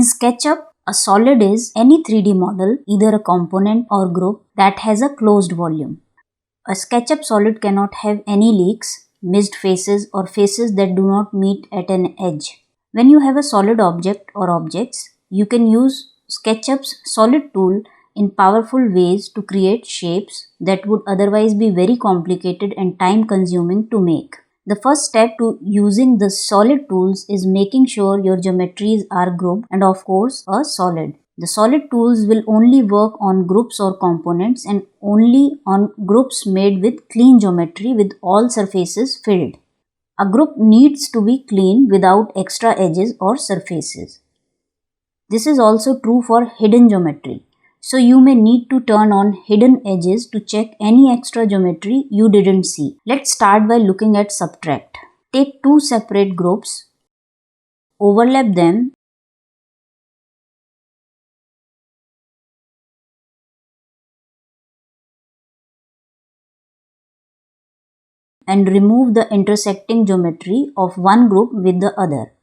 SketchUp, a solid is any 3D model, either a component or group, that has a closed volume. A SketchUp solid cannot have any leaks, missed faces, or faces that do not meet at an edge. When you have a solid object or objects, you can use SketchUp's solid tool in powerful ways to create shapes that would otherwise be very complicated and time consuming to make. The first step to using the solid tools is making sure your geometries are grouped and of course a solid. The solid tools will only work on groups or components and only on groups made with clean geometry with all surfaces filled. A group needs to be clean without extra edges or surfaces. This is also true for hidden geometry. So you may need to turn on hidden edges to check any extra geometry you didn't see. Let's start by looking at subtract. Take two separate groups, overlap them, and remove the intersecting geometry of one group with the other.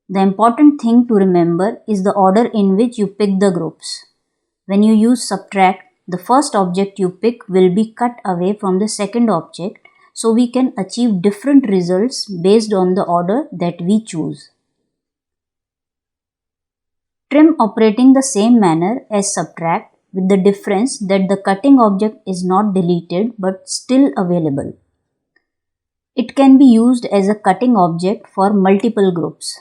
The important thing to remember is the order in which you pick the groups. When you use subtract, the first object you pick will be cut away from the second object, so we can achieve different results based on the order that we choose. Trim operating the same manner as subtract, with the difference that the cutting object is not deleted but still available. It can be used as a cutting object for multiple groups.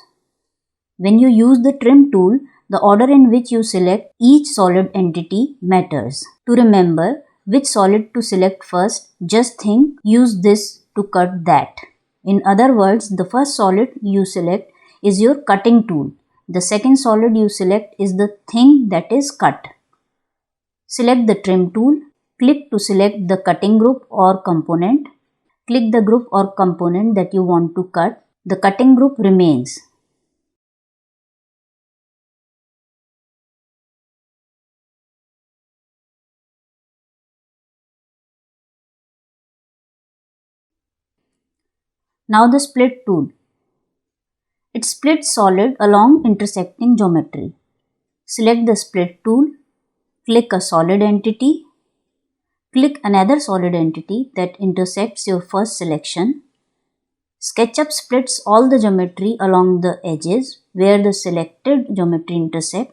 When you use the trim tool, the order in which you select each solid entity matters. To remember which solid to select first, just think, use this to cut that. In other words, the first solid you select is your cutting tool. The second solid you select is the thing that is cut. Select the trim tool, click to select the cutting group or component. Click the group or component that you want to cut. The cutting group remains. Now the split tool. It splits solid along intersecting geometry. Select the split tool, click a solid entity, click another solid entity that intersects your first selection. SketchUp splits all the geometry along the edges where the selected geometry intersect.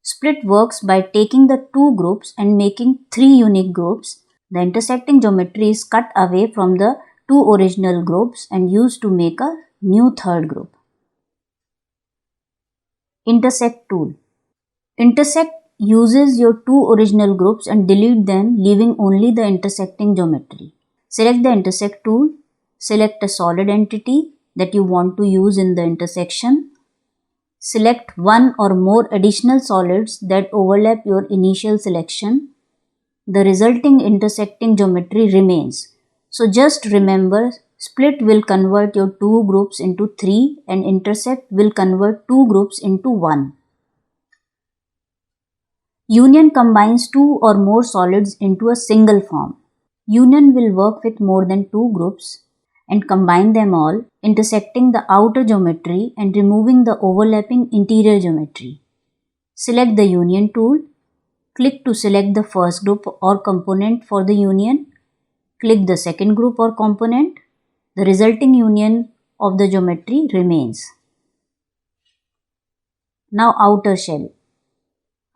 Split works by taking the two groups and making three unique groups. The intersecting geometry is cut away from the two original groups and used to make a new third group. Intersect tool. Intersect uses your two original groups and delete them, leaving only the intersecting geometry. Select the intersect tool. Select a solid entity that you want to use in the intersection. Select one or more additional solids that overlap your initial selection. The resulting intersecting geometry remains. So just remember, split will convert your two groups into three and intersect will convert two groups into one. Union combines two or more solids into a single form. Union will work with more than two groups and combine them all, intersecting the outer geometry and removing the overlapping interior geometry. Select the Union tool. Click to select the first group or component for the union. Click the second group or component. The resulting union of the geometry remains. Now outer shell.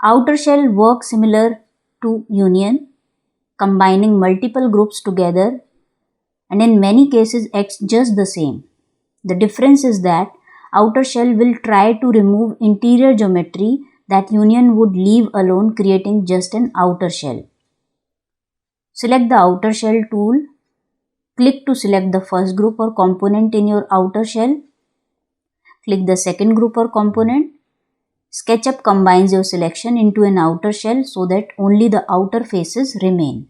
Outer shell works similar to union, combining multiple groups together, and in many cases acts just the same. The difference is that outer shell will try to remove interior geometry that union would leave alone, creating just an outer shell. Select the outer shell tool. Click to select the first group or component in your outer shell. Click the second group or component. SketchUp combines your selection into an outer shell so that only the outer faces remain.